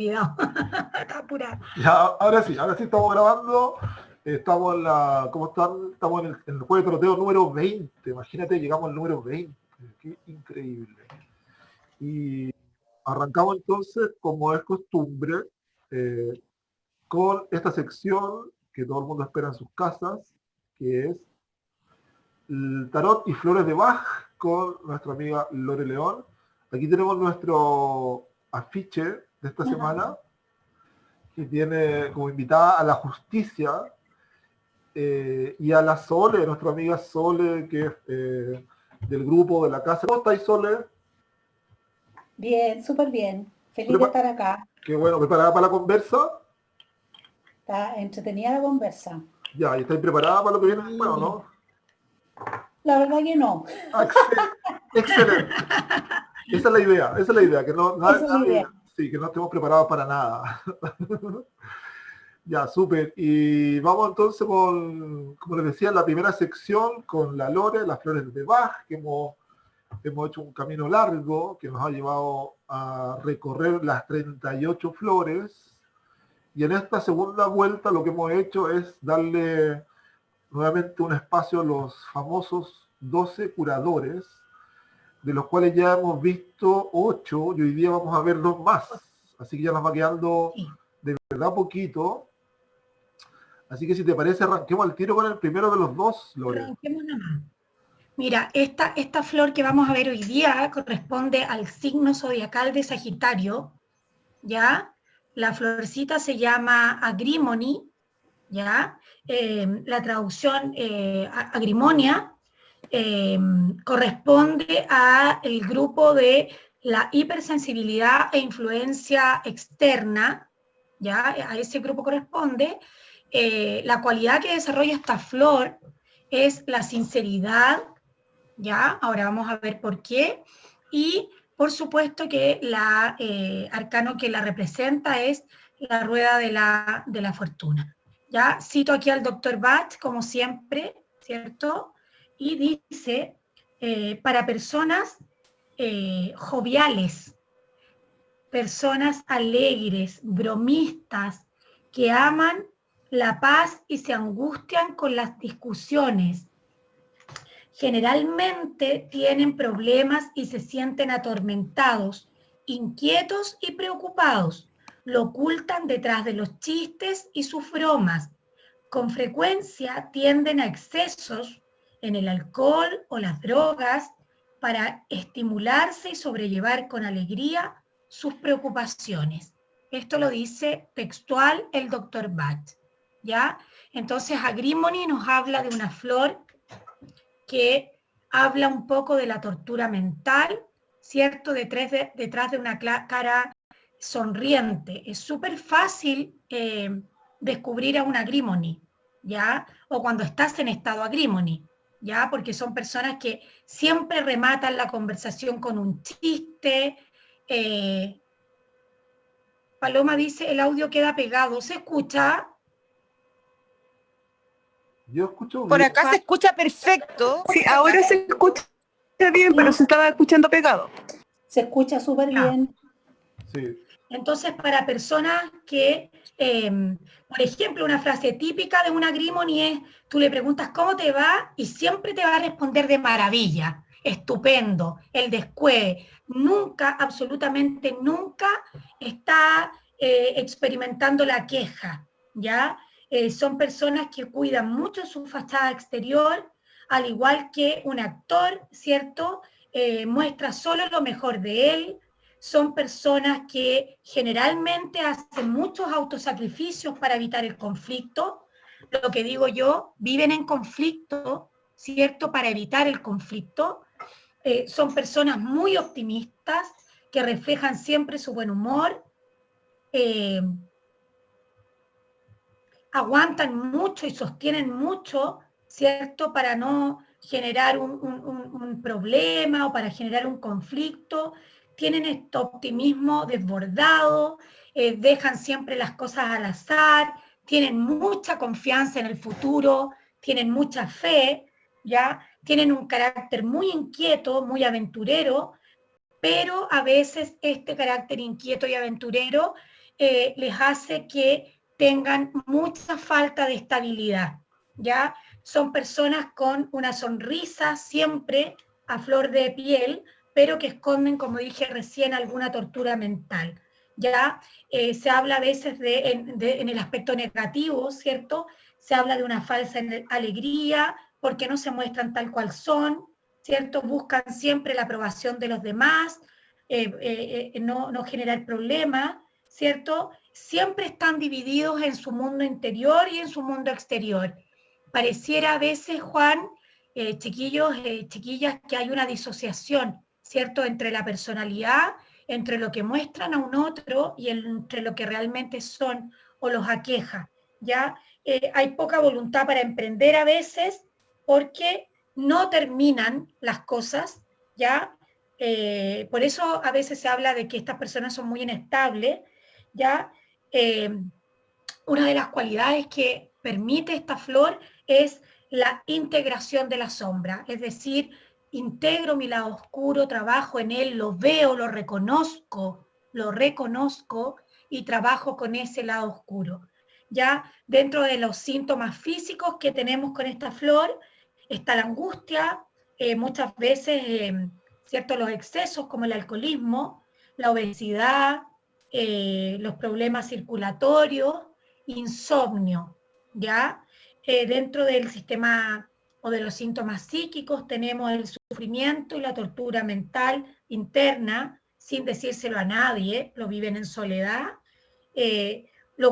olvidado. Está apurado. Ya, ahora sí estamos grabando. Estamos en la. ¿Cómo están? Estamos en el juego de troteo número 20. Imagínate, llegamos al número 20. Qué increíble. Y arrancamos entonces, como es costumbre, eh, con esta sección que todo el mundo espera en sus casas, que es el tarot y flores de Bach con nuestra amiga Lore León. Aquí tenemos nuestro afiche de esta semana, que tiene como invitada a la justicia y a la Sole, nuestra amiga Sole, que es del grupo de la casa. ¿Cómo estáis, Sole? Bien, súper bien. Feliz de estar acá. Qué bueno, ¿preparada para la conversa? Está entretenida la conversa. Ya, ¿y estáis preparada para lo que viene después o no? La verdad que no. Excelente. Esa es la idea, que no, sí, que no estemos preparados para nada. Ya, súper. Y vamos entonces con, como les decía, la primera sección con la Lore, las flores de Bach, que hemos hecho un camino largo que nos ha llevado a recorrer las 38 flores. Y en esta segunda vuelta lo que hemos hecho es darle nuevamente un espacio a los famosos 12 curadores, de los cuales ya hemos visto 8 y hoy día vamos a ver 2 más. Así que ya nos va quedando de verdad poquito. Así que si te parece, arranquemos al tiro con el primero de los 2, Lore. Arranquemos nomás. Mira, esta flor que vamos a ver hoy día corresponde al signo zodiacal de Sagitario, ¿ya? La florcita se llama Agrimony, ¿ya? La traducción agrimonia corresponde al grupo de la hipersensibilidad e influencia externa, ¿ya? A ese grupo corresponde. La cualidad que desarrolla esta flor es la sinceridad, ¿ya? Ahora vamos a ver por qué. Y por supuesto que la arcano que la representa es la rueda de la fortuna. Ya cito aquí al doctor Bach, como siempre, ¿cierto? Y dice, para personas joviales, personas alegres, bromistas, que aman la paz y se angustian con las discusiones. Generalmente tienen problemas y se sienten atormentados, inquietos y preocupados. Lo ocultan detrás de los chistes y sus bromas. Con frecuencia tienden a excesos en el alcohol o las drogas para estimularse y sobrellevar con alegría sus preocupaciones. Esto lo dice textual el doctor Bach, ¿ya? Entonces Agrimony nos habla de una flor que habla un poco de la tortura mental, ¿cierto? Detrás de una cara sonriente. Es súper fácil descubrir a un agrimony, ¿ya? O cuando estás en estado agrimony, ¿ya? Porque son personas que siempre rematan la conversación con un chiste. Paloma dice, el audio queda pegado. ¿Se escucha? Yo escucho bien. Por acá se escucha perfecto. Sí, ahora se escucha bien, pero se estaba escuchando pegado. Se escucha súper bien. Sí. Entonces, para personas que, por ejemplo, una frase típica de un agrimony es, tú le preguntas cómo te va y siempre te va a responder de maravilla, estupendo, el descueve. Nunca, absolutamente nunca está experimentando la queja, ¿ya? Son personas que cuidan mucho su fachada exterior, al igual que un actor, ¿cierto? Muestra solo lo mejor de él. Son personas que generalmente hacen muchos autosacrificios para evitar el conflicto. Lo que digo yo, viven en conflicto, ¿cierto? Para evitar el conflicto. Son personas muy optimistas que reflejan siempre su buen humor. Aguantan mucho y sostienen mucho, ¿cierto? Para no generar un problema o para generar un conflicto. Tienen este optimismo desbordado, dejan siempre las cosas al azar, tienen mucha confianza en el futuro, tienen mucha fe, ¿ya? Tienen un carácter muy inquieto, muy aventurero, pero a veces este carácter inquieto y aventurero les hace que tengan mucha falta de estabilidad, ¿ya? Son personas con una sonrisa siempre a flor de piel, pero que esconden, como dije recién, alguna tortura mental, ¿ya? Se habla a veces en el aspecto negativo, ¿cierto? Se habla de una falsa alegría, porque no se muestran tal cual son, ¿cierto? Buscan siempre la aprobación de los demás, no generar problemas, ¿cierto? Siempre están divididos en su mundo interior y en su mundo exterior. Pareciera a veces, Juan, chiquillos, chiquillas, que hay una disociación, ¿cierto?, entre la personalidad, entre lo que muestran a un otro y entre lo que realmente son o los aqueja, ¿ya? Hay poca voluntad para emprender a veces porque no terminan las cosas, ¿ya? Por eso a veces se habla de que estas personas son muy inestables, ¿ya? Una de las cualidades que permite esta flor es la integración de la sombra, es decir, integro mi lado oscuro, trabajo en él, lo veo, lo reconozco y trabajo con ese lado oscuro. Ya dentro de los síntomas físicos que tenemos con esta flor está la angustia, muchas veces, ¿cierto?, los excesos como el alcoholismo, la obesidad, los problemas circulatorios, insomnio, ¿ya? Dentro del sistema o de los síntomas psíquicos tenemos el sufrimiento y la tortura mental interna, sin decírselo a nadie, lo viven en soledad, lo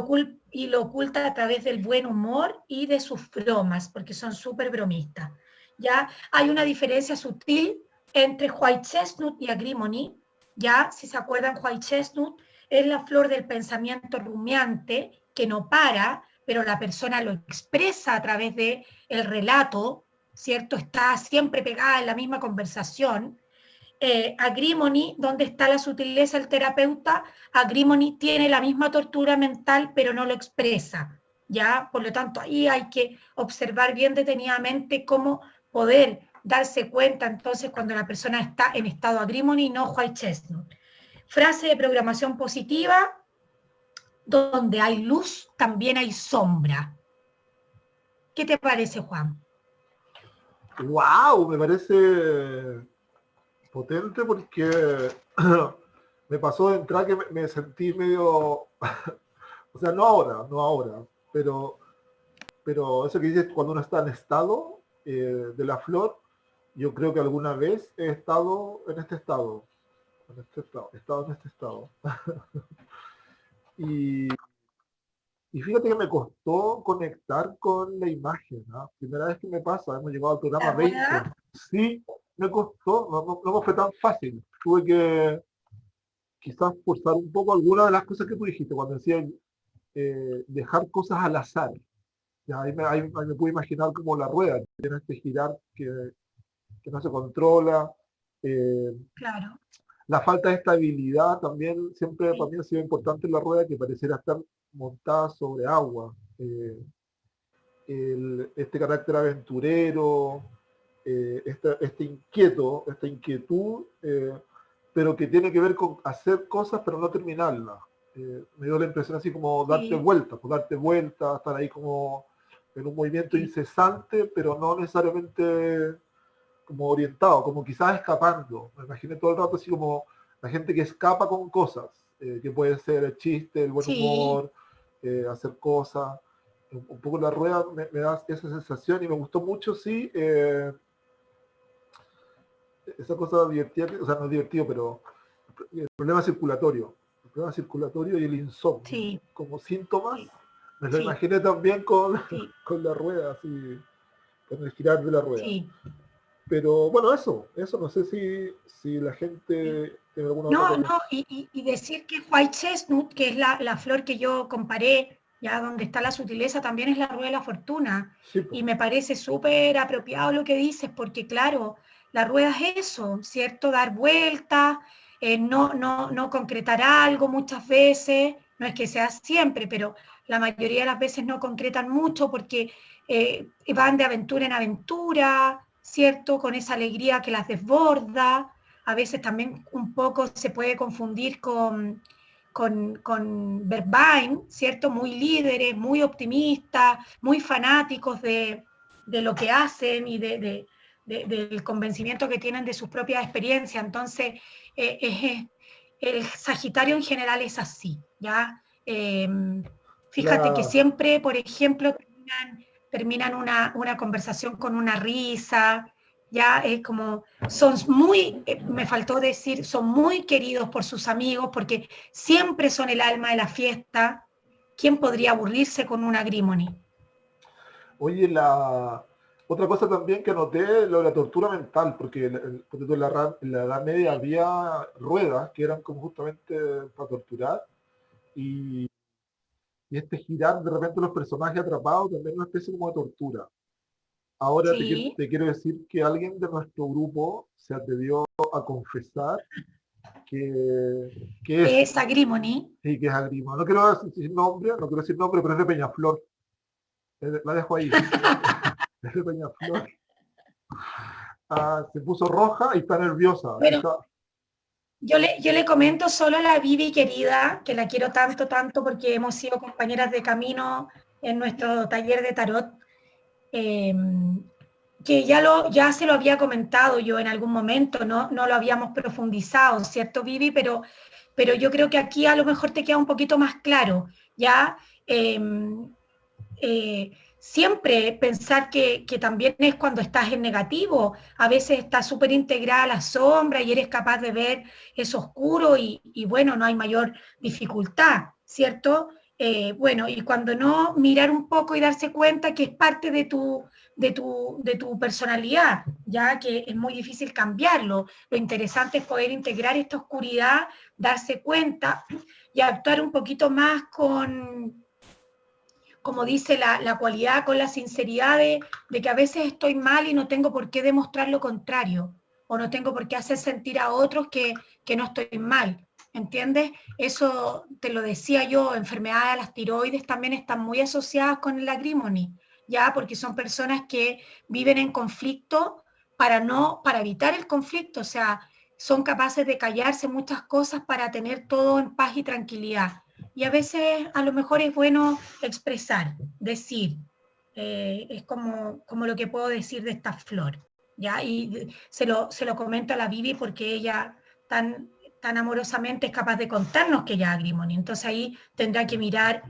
oculta a través del buen humor y de sus bromas, porque son súper bromistas. ¿Ya? Hay una diferencia sutil entre White Chestnut y Agrimony, ¿ya? Si se acuerdan, White Chestnut es la flor del pensamiento rumiante, que no para, pero la persona lo expresa a través del relato, ¿cierto? Está siempre pegada en la misma conversación. Agrimony, donde está la sutileza del terapeuta, Agrimony tiene la misma tortura mental, pero no lo expresa, ¿ya? Por lo tanto, ahí hay que observar bien detenidamente cómo poder darse cuenta entonces cuando la persona está en estado Agrimony y no White Chestnut. Frase de programación positiva: donde hay luz, también hay sombra. ¿Qué te parece, Juan? ¡Wow! Me parece potente porque me pasó de entrar que me sentí medio, o sea, no ahora, pero eso que dices cuando uno está en estado de la flor, yo creo que alguna vez he estado en este estado, he estado en este estado. Y fíjate que me costó conectar con la imagen, ¿no? Primera vez que me pasa, hemos llegado al programa 20. Sí, me costó, no fue tan fácil. Tuve que quizás forzar un poco algunas de las cosas que tú dijiste, cuando decías dejar cosas al azar. Ya, ahí me pude imaginar como la rueda, que tiene este girar que no se controla. Claro. La falta de estabilidad también siempre para mí ha sido importante en la rueda, que pareciera estar montada sobre agua. Este carácter aventurero, esta inquietud, pero que tiene que ver con hacer cosas pero no terminarlas. Me dio la impresión así como darte vuelta, estar ahí como en un movimiento incesante, pero no necesariamente como orientado, como quizás escapando. Me imaginé todo el rato así como la gente que escapa con cosas, que puede ser el chiste, el buen humor, hacer cosas. Un poco la rueda me da esa sensación y me gustó mucho, sí, esa cosa divertida, o sea, no es divertido, pero el problema circulatorio y el insomnio, como síntomas, me lo imaginé también con la rueda, así, con el girar de la rueda. Pero bueno, eso no sé si la gente tiene alguna otra cosa. Y decir que White Chestnut, que es la flor que yo comparé, ya donde está la sutileza, también es la rueda de la fortuna. Sí, pues. Y me parece súper apropiado lo que dices, porque claro, la rueda es eso, ¿cierto? Dar vueltas, no concretar algo muchas veces, no es que sea siempre, pero la mayoría de las veces no concretan mucho porque van de aventura en aventura, ¿cierto? Con esa alegría que las desborda. A veces también un poco se puede confundir con con Verbaim, ¿cierto? Muy líderes, muy optimistas, muy fanáticos de lo que hacen y del convencimiento que tienen de sus propias experiencias. Entonces, el Sagitario en general es así, ¿ya? Fíjate que siempre, por ejemplo, terminan una conversación con una risa, ya es como, son muy, me faltó decir, son muy queridos por sus amigos porque siempre son el alma de la fiesta. ¿Quién podría aburrirse con una Grimony? Oye, otra cosa también que noté, lo de la tortura mental, porque en la Edad Media había ruedas que eran como justamente para torturar, y, y este girar de repente los personajes atrapados también es una especie como de tortura. Ahora Sí, te quiero decir que alguien de nuestro grupo se atrevió a confesar que es, esa Grimony. sí, que es Agrima. No quiero decir nombre, no quiero decir nombre, pero es de Peñaflor. La dejo ahí. Es de Peñaflor. Se puso roja y está nerviosa. Bueno, yo le comento solo a la Vivi querida, que la quiero tanto, tanto, porque hemos sido compañeras de camino en nuestro taller de tarot, eh, que ya se lo había comentado yo en algún momento, no lo habíamos profundizado, ¿cierto, Vivi? Pero yo creo que aquí a lo mejor te queda un poquito más claro, ¿ya? Siempre pensar que también es cuando estás en negativo, a veces estás súper integrada a la sombra y eres capaz de ver eso oscuro y bueno, no hay mayor dificultad, ¿cierto? Bueno, y cuando no, mirar un poco y darse cuenta que es parte de tu personalidad, ya que es muy difícil cambiarlo. Lo interesante es poder integrar esta oscuridad, darse cuenta y actuar un poquito más con, como dice la cualidad, con la sinceridad de que a veces estoy mal y no tengo por qué demostrar lo contrario, o no tengo por qué hacer sentir a otros que no estoy mal, ¿entiendes? Eso te lo decía yo, enfermedades de las tiroides también están muy asociadas con el Agrimony, ya, porque son personas que viven en conflicto para evitar el conflicto, o sea, son capaces de callarse muchas cosas para tener todo en paz y tranquilidad. Y a veces a lo mejor es bueno expresar, decir, es como lo que puedo decir de esta flor, ¿ya? Y se lo comento a la Vivi porque ella tan amorosamente es capaz de contarnos que ella es Agrimony. Entonces ahí tendrá que mirar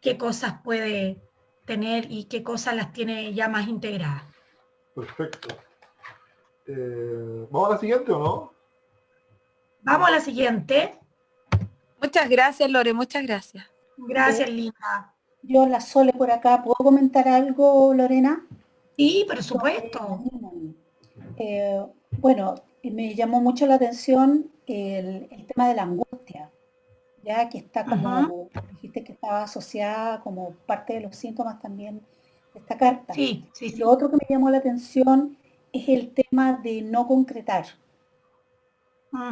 qué cosas puede tener y qué cosas las tiene ya más integradas. perfecto. ¿Vamos a la siguiente o no? Vamos a la siguiente. Muchas gracias, Lore, muchas gracias. Gracias, Linda. Yo, la Sole por acá, ¿puedo comentar algo, Lorena? Sí, por Sobre la supuesto. Grimony. Bueno, me llamó mucho la atención el tema de la angustia, ya que está Ujú. como, dijiste que estaba asociada como parte de los síntomas también de esta carta. Sí, sí, Y lo sí. otro que me llamó la atención es el tema de no concretar,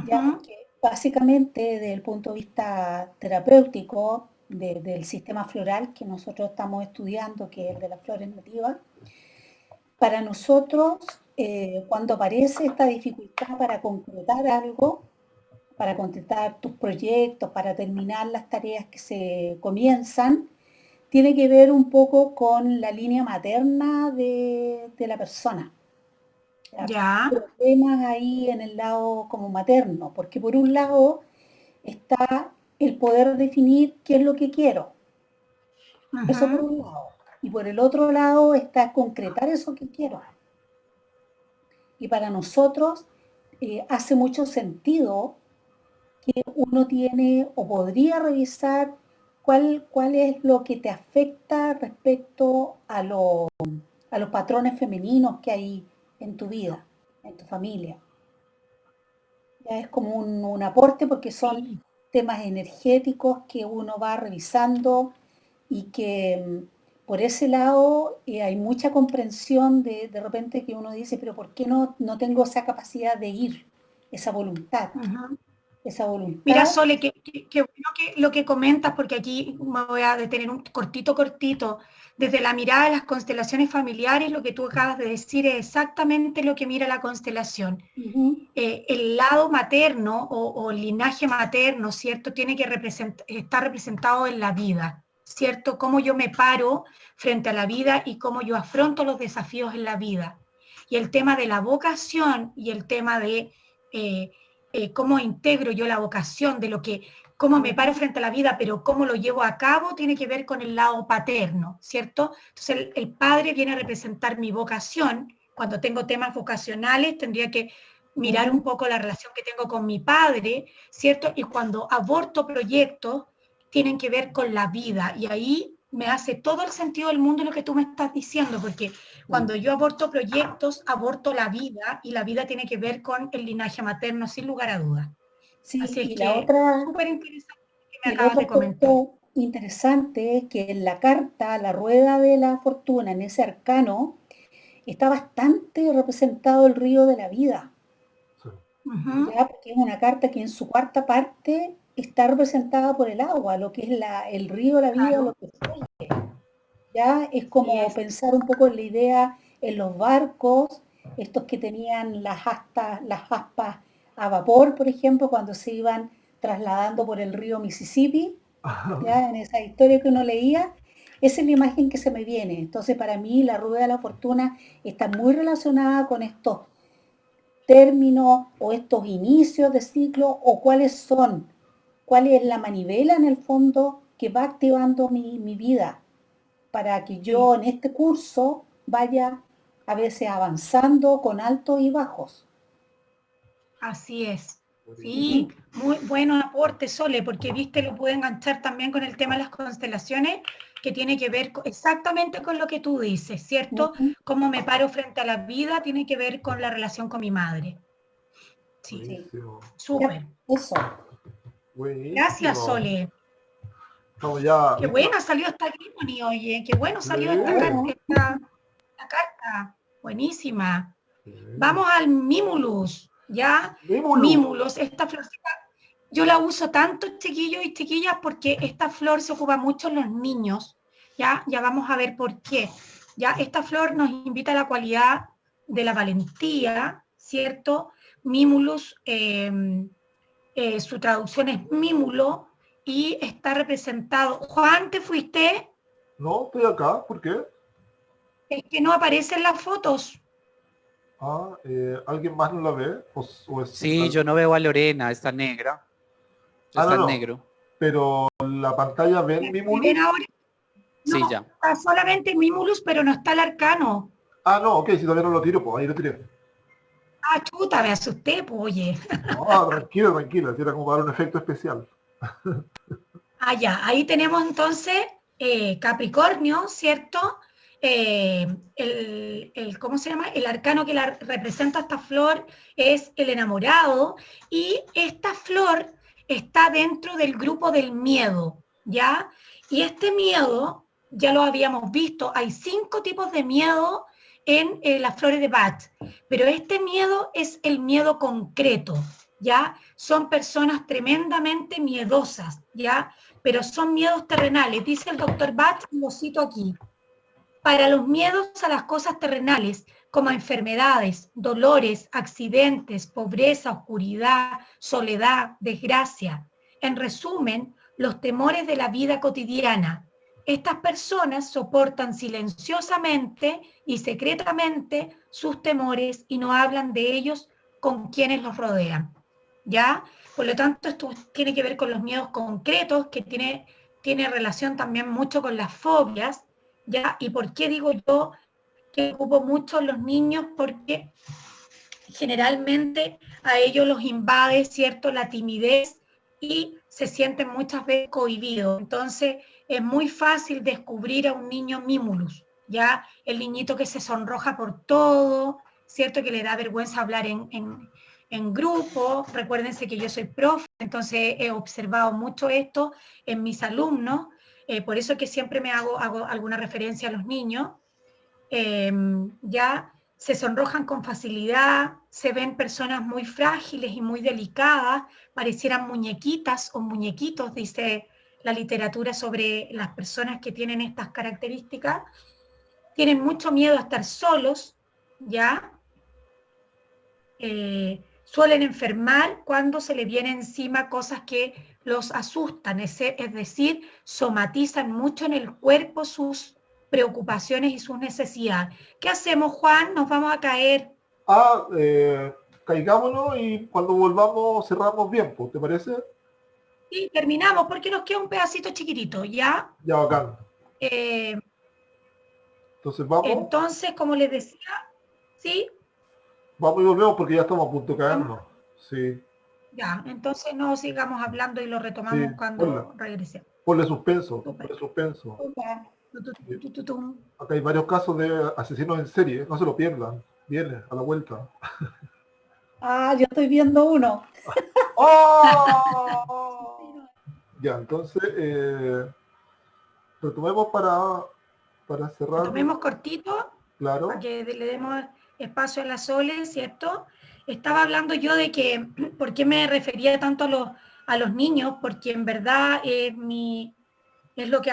ya Ujú. porque básicamente desde el punto de vista terapéutico del sistema floral que nosotros estamos estudiando, que es el de las flores nativas, para nosotros, cuando aparece esta dificultad para concretar algo, para concretar tus proyectos, para terminar las tareas que se comienzan, tiene que ver un poco con la línea materna de la persona. ¿Ya? Ya. Problemas ahí en el lado como materno, porque por un lado está el poder definir qué es lo que quiero, eso por Ujú. un lado, y por el otro lado está concretar eso que quiero. Y para nosotros hace mucho sentido que uno tiene o podría revisar cuál es lo que te afecta respecto a los patrones femeninos que hay en tu vida, en tu familia. Ya es como un aporte porque son Sí. temas energéticos que uno va revisando y que por ese lado hay mucha comprensión de repente que uno dice, pero ¿por qué no tengo esa capacidad de ir, esa voluntad? Ujú. esa voluntad. Mira, Sole, que bueno lo que comentas, porque aquí me voy a detener un cortito. Desde la mirada de las constelaciones familiares, lo que tú acabas de decir es exactamente lo que mira la constelación. El lado materno o el linaje materno, ¿cierto? Tiene que estar representado en la vida, ¿cierto? Cómo yo me paro frente a la vida y cómo yo afronto los desafíos en la vida. Y el tema de la vocación y el tema de cómo integro yo la vocación, cómo me paro frente a la vida, pero cómo lo llevo a cabo, tiene que ver con el lado paterno, ¿cierto? Entonces el padre viene a representar mi vocación. Cuando tengo temas vocacionales, tendría que mirar un poco la relación que tengo con mi padre, ¿cierto? Y cuando aborto proyectos, tienen que ver con la vida, y ahí me hace todo el sentido del mundo lo que tú me estás diciendo, porque cuando yo aborto proyectos, aborto la vida, y la vida tiene que ver con el linaje materno, sin lugar a dudas. Sí, así es y que, la otra, súper interesante que me el acabas otro de comentar. aspecto interesante es que en la carta, la rueda de la fortuna, en ese arcano, está bastante representado el río de la vida. Sí. Ya, porque es una carta que en su cuarta parte está representada por el agua, lo que es el río de la vida, Claro. lo que fluye. Ya es como pensar un poco en la idea en los barcos, estos que tenían las aspas a vapor, por ejemplo, cuando se iban trasladando por el río Mississippi, ya en esa historia que uno leía, esa es la imagen que se me viene. Entonces, para mí, la rueda de la fortuna está muy relacionada con estos términos o estos inicios de ciclo, o cuál es la manivela en el fondo que va activando mi vida para que yo en este curso vaya a veces avanzando con altos y bajos. Así es. Sí, muy buen aporte, Sole, porque viste, lo pude enganchar también con el tema de las constelaciones, que tiene que ver exactamente con lo que tú dices, ¿cierto? Cómo me paro frente a la vida tiene que ver con la relación con mi madre. Sí, súper. Eso. Gracias, Sole. Estamos ya. Qué buena salió esta Grimoni, oye, qué bueno salió esta carta. Buenísima. Vamos al Mimulus, ¿ya? Mimulus, esta florcita, yo la uso tanto, chiquillos y chiquillas, porque esta flor se ocupa mucho en los niños, ¿ya? Ya vamos a ver por qué. Ya, esta flor nos invita a la cualidad de la valentía, ¿cierto? Mimulus, su traducción es mímulo, y está representado. Juan, ¿te fuiste? No, estoy acá, ¿por qué? Es que no aparecen las fotos. ¿Alguien más no la ve? Sí, yo no veo a Lorena, está negra. Está en negro. Pero la pantalla ven Mimulus. ¿Ven ahora? No, sí, ya. Está solamente Mimulus, pero no está el arcano. No, ok, si todavía no lo tiro, pues ahí lo tiré. Chuta, me asusté, pues, oye. No, tranquila, si era como para dar un efecto especial. Ya, ahí tenemos entonces Capricornio, ¿cierto? ¿Cómo se llama? El arcano que representa esta flor es el enamorado, y esta flor está dentro del grupo del miedo, ¿ya? Y este miedo, ya lo habíamos visto, hay 5 tipos de miedo en las flores de Bach, pero este miedo es el miedo concreto, ¿ya? Son personas tremendamente miedosas, ¿ya? Pero son miedos terrenales. Dice el doctor Bach, lo cito aquí: para los miedos a las cosas terrenales, como enfermedades, dolores, accidentes, pobreza, oscuridad, soledad, desgracia. En resumen, los temores de la vida cotidiana. Estas personas soportan silenciosamente y secretamente sus temores y no hablan de ellos con quienes los rodean, ¿ya? Por lo tanto, esto tiene que ver con los miedos concretos, que tiene relación también mucho con las fobias, ¿ya? ¿Y por qué digo yo que ocupo mucho los niños? Porque generalmente a ellos los invade, ¿cierto?, la timidez, y se sienten muchas veces cohibidos. Entonces, es muy fácil descubrir a un niño Mimulus, ¿ya? El niñito que se sonroja por todo, ¿cierto?, que le da vergüenza hablar en grupo. Recuérdense que yo soy profe, entonces he observado mucho esto en mis alumnos, por eso que siempre me hago alguna referencia a los niños. Ya se sonrojan con facilidad, se ven personas muy frágiles y muy delicadas, parecieran muñequitas o muñequitos, dice la literatura sobre las personas que tienen estas características. Tienen mucho miedo a estar solos, ¿ya? Suelen enfermar cuando se les viene encima cosas que los asustan, es decir, somatizan mucho en el cuerpo sus preocupaciones y sus necesidades. ¿Qué hacemos, Juan? Nos vamos a caer. Caigámonos y cuando volvamos cerramos bien, pues, ¿te parece? Sí, terminamos porque nos queda un pedacito chiquitito, ¿ya? Ya, bacán. Entonces vamos. Entonces, como les decía, sí. Vamos y volvemos porque ya estamos a punto de caernos. Sí. Ya, entonces no sigamos hablando y lo retomamos cuando regresemos. Ponle suspenso, ponle suspenso. Acá hay varios casos de asesinos en serie, no se lo pierdan. Viene a la vuelta. Yo estoy viendo uno. ¡Oh! Ya, entonces retomemos para cerrar. Retomemos cortito, claro, para que le demos espacio a la Sole, ¿cierto? Estaba hablando yo de que, ¿por qué me refería tanto a los niños? Porque en verdad es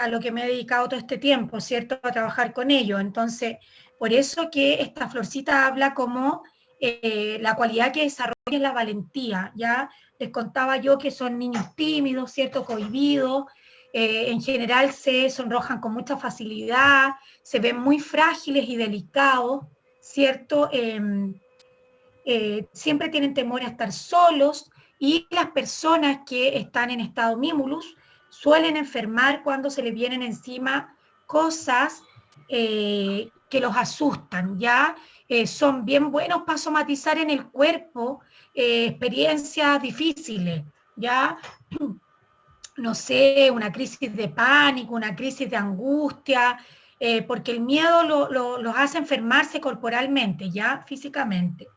a lo que me he dedicado todo este tiempo, ¿cierto? A trabajar con ellos. Entonces, por eso que esta florcita habla como la cualidad que desarrolla es la valentía, ¿ya? Les contaba yo que son niños tímidos, ¿cierto? Cohibidos, en general se sonrojan con mucha facilidad, se ven muy frágiles y delicados, ¿cierto? Siempre tienen temor a estar solos, y las personas que están en estado mimulus suelen enfermar cuando se les vienen encima cosas que los asustan, ¿ya? Son bien buenos para somatizar en el cuerpo experiencias difíciles, ¿ya? No sé, una crisis de pánico, una crisis de angustia, porque el miedo los hace enfermarse corporalmente, ¿ya? Físicamente.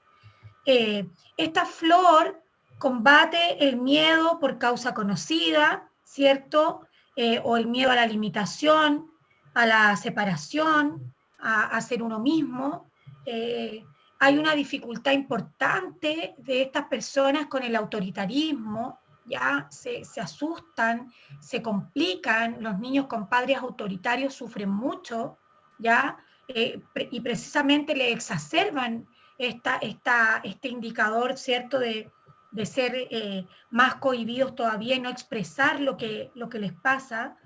Esta flor combate el miedo por causa conocida, ¿cierto? O el miedo a la limitación, a la separación, a ser uno mismo. Hay una dificultad importante de estas personas con el autoritarismo, ya se asustan, se complican. Los niños con padres autoritarios sufren mucho, ya, y precisamente le exacerban este indicador, ¿cierto?, de ser más cohibidos todavía y no expresar lo que les pasa.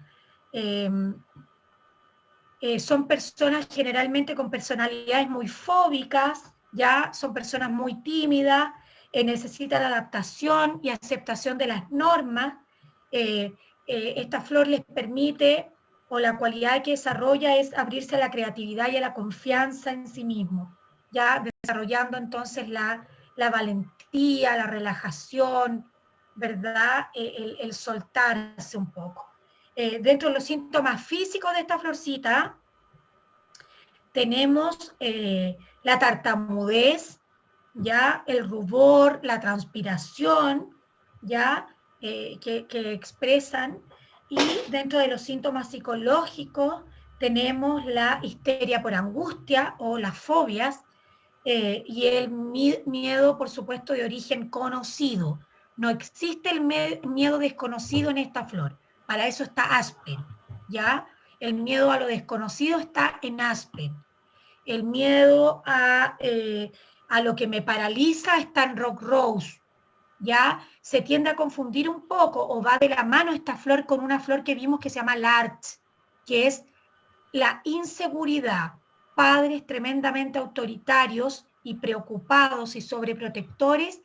Son personas generalmente con personalidades muy fóbicas, ya son personas muy tímidas, necesitan adaptación y aceptación de las normas. Esta flor les permite, o la cualidad que desarrolla es abrirse a la creatividad y a la confianza en sí mismo, ya desarrollando entonces la valentía, la relajación, ¿verdad? El soltarse un poco. Dentro de los síntomas físicos de esta florcita tenemos la tartamudez, ya el rubor, la transpiración, ya que expresan, y dentro de los síntomas psicológicos tenemos la histeria por angustia o las fobias, y el miedo, por supuesto, de origen conocido. No existe el miedo desconocido en esta flor. Para eso está Aspen, ¿ya? El miedo a lo desconocido está en Aspen. El miedo a lo que me paraliza está en Rock Rose, ¿ya? Se tiende a confundir un poco, o va de la mano esta flor con una flor que vimos que se llama Larch, que es la inseguridad. Padres tremendamente autoritarios y preocupados y sobreprotectores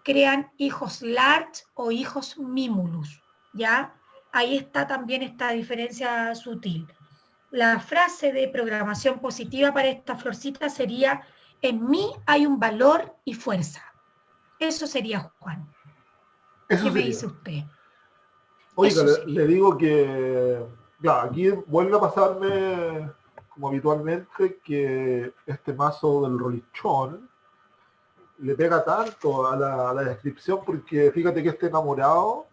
crean hijos Larch o hijos Mimulus, ¿ya? Ahí está también esta diferencia sutil. La frase de programación positiva para esta florcita sería: en mí hay un valor y fuerza. Eso sería, Juan. ¿Qué me dice usted? Oiga, le digo que, claro, aquí vuelve a pasarme, como habitualmente, que este mazo del rolichón le pega tanto a la descripción, porque fíjate que este enamorado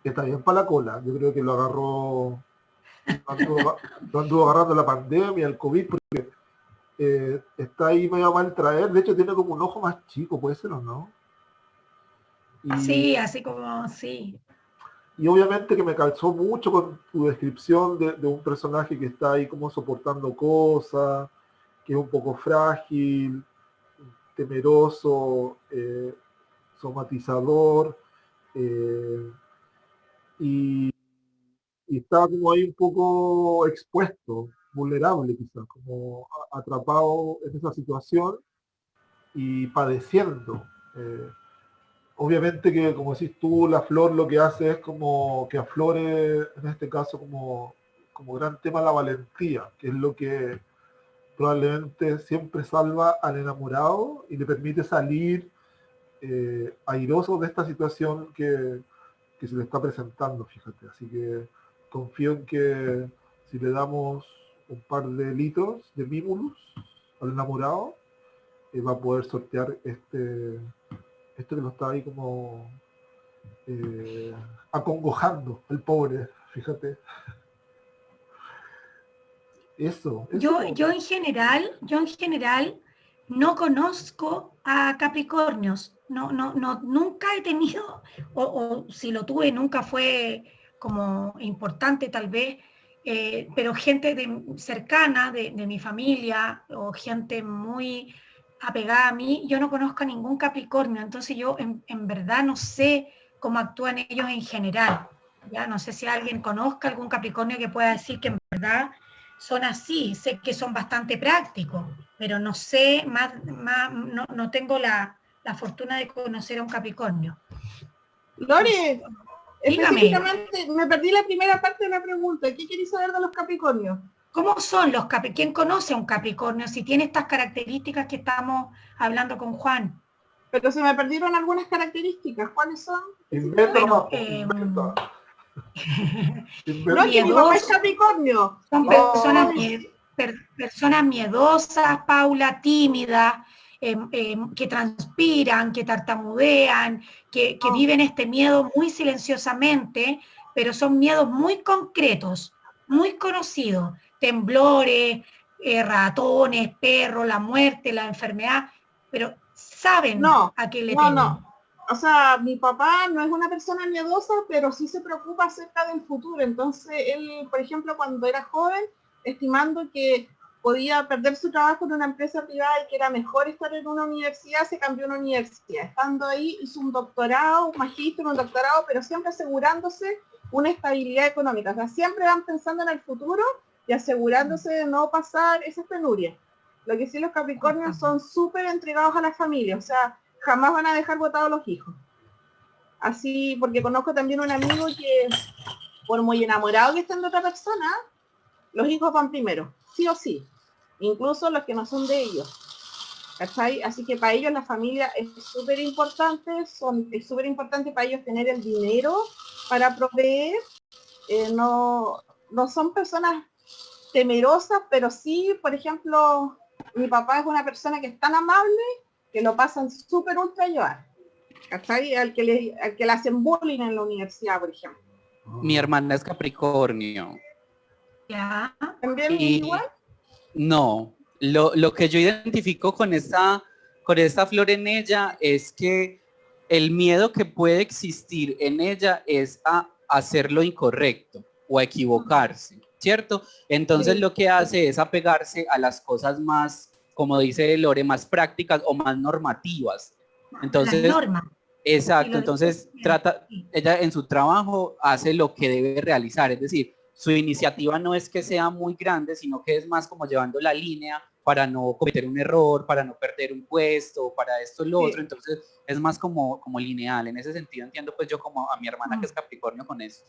está bien para la cola. Yo creo que lo agarró, lo anduvo agarrando la pandemia, el COVID, porque está ahí medio a mal traer, de hecho tiene como un ojo más chico, puede ser o no. Sí, así como, sí. Y obviamente que me calzó mucho con tu descripción de un personaje que está ahí como soportando cosas, que es un poco frágil, temeroso, somatizador, eh, y, y está como ahí un poco expuesto, vulnerable quizás, como atrapado en esa situación y padeciendo. Obviamente que, como decís tú, la flor lo que hace es como que aflore, en este caso, como gran tema la valentía, que es lo que probablemente siempre salva al enamorado y le permite salir airoso de esta situación que se le está presentando, fíjate. Así que confío en que si le damos un par de litros de Mimulus al enamorado, va a poder sortear este que lo está ahí como acongojando, el pobre, fíjate. Eso. Yo en general no conozco a Capricornios. Nunca he tenido, o si lo tuve, nunca fue como importante tal vez, pero gente cercana de mi familia o gente muy apegada a mí, yo no conozco a ningún Capricornio, entonces yo en verdad no sé cómo actúan ellos en general. Ya no sé si alguien conozca algún Capricornio que pueda decir que en verdad son así, sé que son bastante prácticos, pero no sé, no tengo la fortuna de conocer a un Capricornio. Lore, Dígame, específicamente, me perdí la primera parte de la pregunta. ¿Qué queréis saber de los Capricornios? ¿cómo son los Capricornios? ¿Quién conoce a un Capricornio si tiene estas características que estamos hablando con Juan? Pero se me perdieron algunas características. ¿Cuáles son? Inventa Bueno, nomás, inventa. No, es que mi papá es Capricornio. Son personas miedosas, Paula, tímidas, que transpiran, que tartamudean, que viven este miedo muy silenciosamente, pero son miedos muy concretos, muy conocidos. Temblores, ratones, perros, la muerte, la enfermedad, pero saben No, a qué le temen. no. O sea, mi papá no es una persona miedosa, pero sí se preocupa acerca del futuro. Entonces, él, por ejemplo, cuando era joven, estimando que podía perder su trabajo en una empresa privada y que era mejor estar en una universidad, se cambió a una universidad. Estando ahí, hizo un doctorado, un magíster, un doctorado, pero siempre asegurándose una estabilidad económica. O sea, siempre van pensando en el futuro y asegurándose de no pasar esas penurias. Lo que sí, los Capricornios son súper entregados a la familia. O sea, jamás van a dejar botados los hijos. Así, porque conozco también un amigo que, por muy enamorado que estén de otra persona, los hijos van primero, sí o sí, incluso los que no son de ellos. ¿Cachai? Así que para ellos la familia es súper importante, es súper importante para ellos tener el dinero para proveer. No son personas temerosas, pero sí, por ejemplo, mi papá es una persona que es tan amable que lo pasan súper ultra a llevar. ¿Cachai? Al que le hacen bullying en la universidad, por ejemplo. Mi hermana es Capricornio. ¿Ya? ¿También Y igual? no, lo que yo identifico con esta flor en ella es que el miedo que puede existir en ella es a hacer lo incorrecto o a equivocarse, ¿cierto? Entonces lo que hace es apegarse a las cosas más, como dice Lore, más prácticas o más normativas. Entonces, las normas. exacto, entonces ella en su trabajo hace lo que debe realizar, es decir, su iniciativa no es que sea muy grande, sino que es más como llevando la línea para no cometer un error, para no perder un puesto, para esto y lo otro, entonces es más como lineal. En ese sentido entiendo pues yo como a mi hermana que es Capricornio con eso.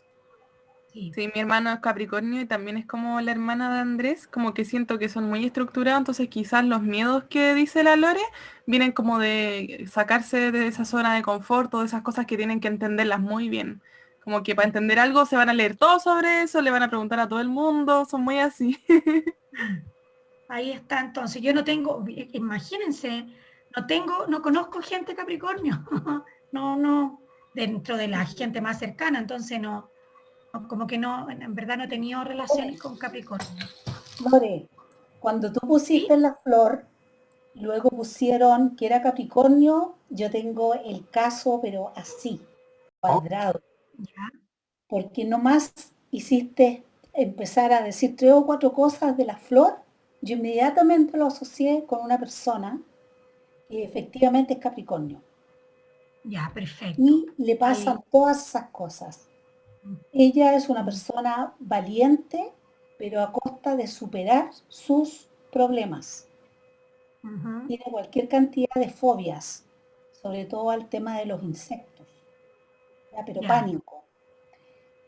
Sí, mi hermano es Capricornio y también es como la hermana de Andrés, como que siento que son muy estructurados, entonces quizás los miedos que dice la Lore vienen como de sacarse de esa zona de confort o de esas cosas que tienen que entenderlas muy bien. Como que para entender algo se van a leer todo sobre eso, le van a preguntar a todo el mundo, son muy así. Ahí está, entonces, yo no tengo, imagínense, no conozco gente Capricornio, no, dentro de la gente más cercana, entonces como que no, en verdad no he tenido relaciones con Capricornio. Lore, Cuando tú pusiste la flor, luego pusieron que era Capricornio, yo tengo el caso, pero así, cuadrado. Ya. Porque nomás hiciste empezar a decir 3 o 4 cosas de la flor, yo inmediatamente lo asocié con una persona que efectivamente es Capricornio. Ya, perfecto. Y le pasan todas esas cosas. Ella es una persona valiente, pero a costa de superar sus problemas. Ujú. Tiene cualquier cantidad de fobias, sobre todo al tema de los insectos, ¿ya? Pero Ya. pánico.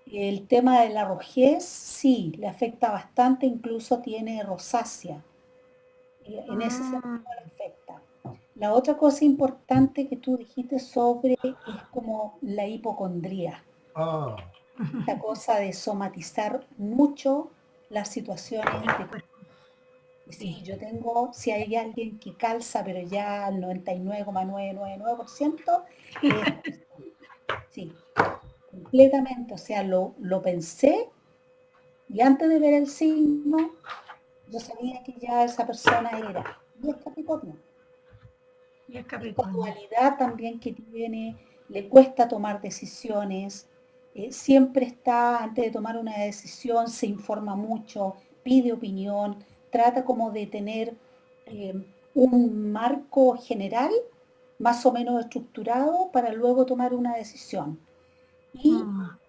El tema de la rojez, sí, le afecta bastante, incluso tiene rosácea. En ese sentido le afecta. La otra cosa importante que tú dijiste sobre es como la hipocondría. Ah, Esta cosa de somatizar mucho las situaciones de... Sí, yo tengo, si hay alguien que calza, pero ya al 99,999%, sí, completamente, o sea, lo pensé y antes de ver el signo, yo sabía que ya esa persona era. Y es Capricornio. Y es Esta Capricornio. dualidad también que tiene, le cuesta tomar decisiones, siempre está, antes de tomar una decisión, se informa mucho, pide opinión, trata como de tener un marco general, más o menos estructurado, para luego tomar una decisión.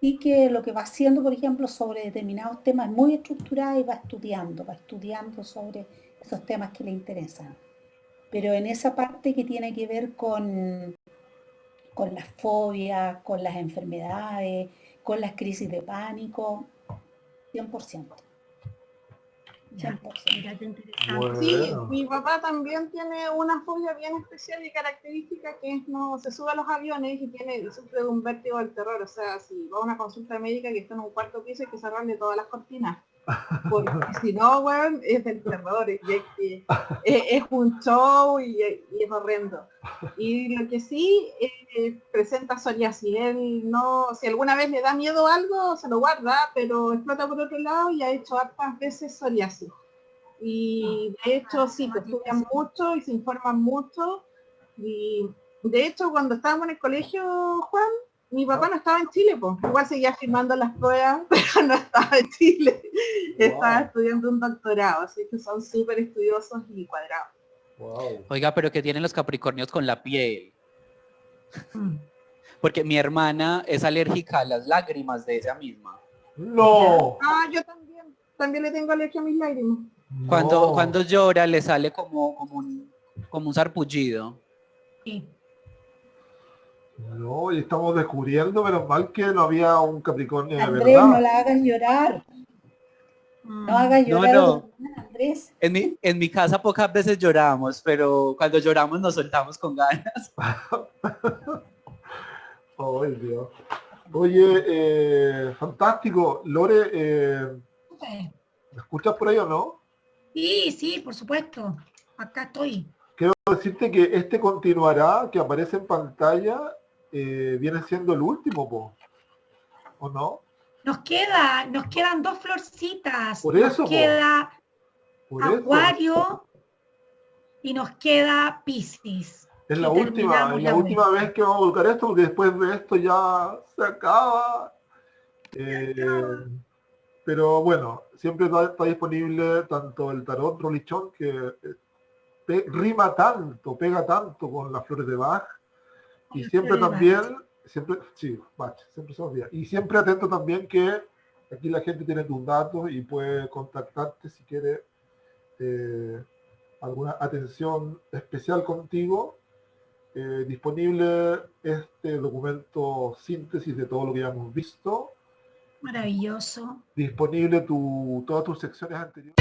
Y que lo que va haciendo, por ejemplo, sobre determinados temas es muy estructurado y va estudiando sobre esos temas que le interesan. Pero en esa parte que tiene que ver con las fobias, con las enfermedades, con las crisis de pánico, 100%. Ya, 100%. mira qué interesante. bueno. Sí, mi papá también tiene una fobia bien especial y característica que es no se sube a los aviones y sufre de un vértigo del terror. O sea, si va a una consulta médica que está en un cuarto piso hay que cerrarle todas las cortinas. Porque si no, weón, es del terror, es un show y es horrendo. Y lo que sí presenta psoriasis. Él no, si alguna vez le da miedo algo, se lo guarda, pero explota por otro lado y ha hecho hartas veces psoriasis. Y de hecho sí, te estudian mucho y se informan mucho. Y de hecho cuando estábamos en el colegio, Juan, mi papá no estaba en Chile, pues. Igual seguía firmando las pruebas, pero no estaba en Chile. Estaba estudiando un doctorado, así que son súper estudiosos y cuadrados. Wow. Oiga, pero ¿qué tienen los Capricornios con la piel? Porque mi hermana es alérgica a las lágrimas de ella misma. No. Ah, yo también le tengo alergia a mis lágrimas. Cuando llora le sale como un sarpullido. Sí. No, y estamos descubriendo, menos mal que no había un Capricornio de Andrés, verdad. no la hagas llorar. No hagas llorar No. a tu hermana, Andrés. En mi casa pocas veces lloramos, pero cuando lloramos nos soltamos con ganas. Ay, Dios. Oye, fantástico. Lore, Sí. ¿me escuchas por ahí o no? Sí, por supuesto. Acá estoy. Quiero decirte que este continuará, que aparece en pantalla, viene siendo el último, po. ¿O no? Nos quedan 2 florcitas. Por eso, nos queda Por eso. Acuario y nos queda Piscis. Es Y la terminamos última vuelta. vez que vamos a volcar esto, porque después de esto ya se acaba. Pero bueno, siempre está disponible tanto el tarot Rolichón, que rima tanto, pega tanto con las flores de Bach, y siempre también, Bach, siempre se olvida. Y siempre atento también que aquí la gente tiene tus datos y puede contactarte si quiere alguna atención especial contigo. Disponible este documento síntesis de todo lo que ya hemos visto. Maravilloso. Disponible todas tus secciones anteriores.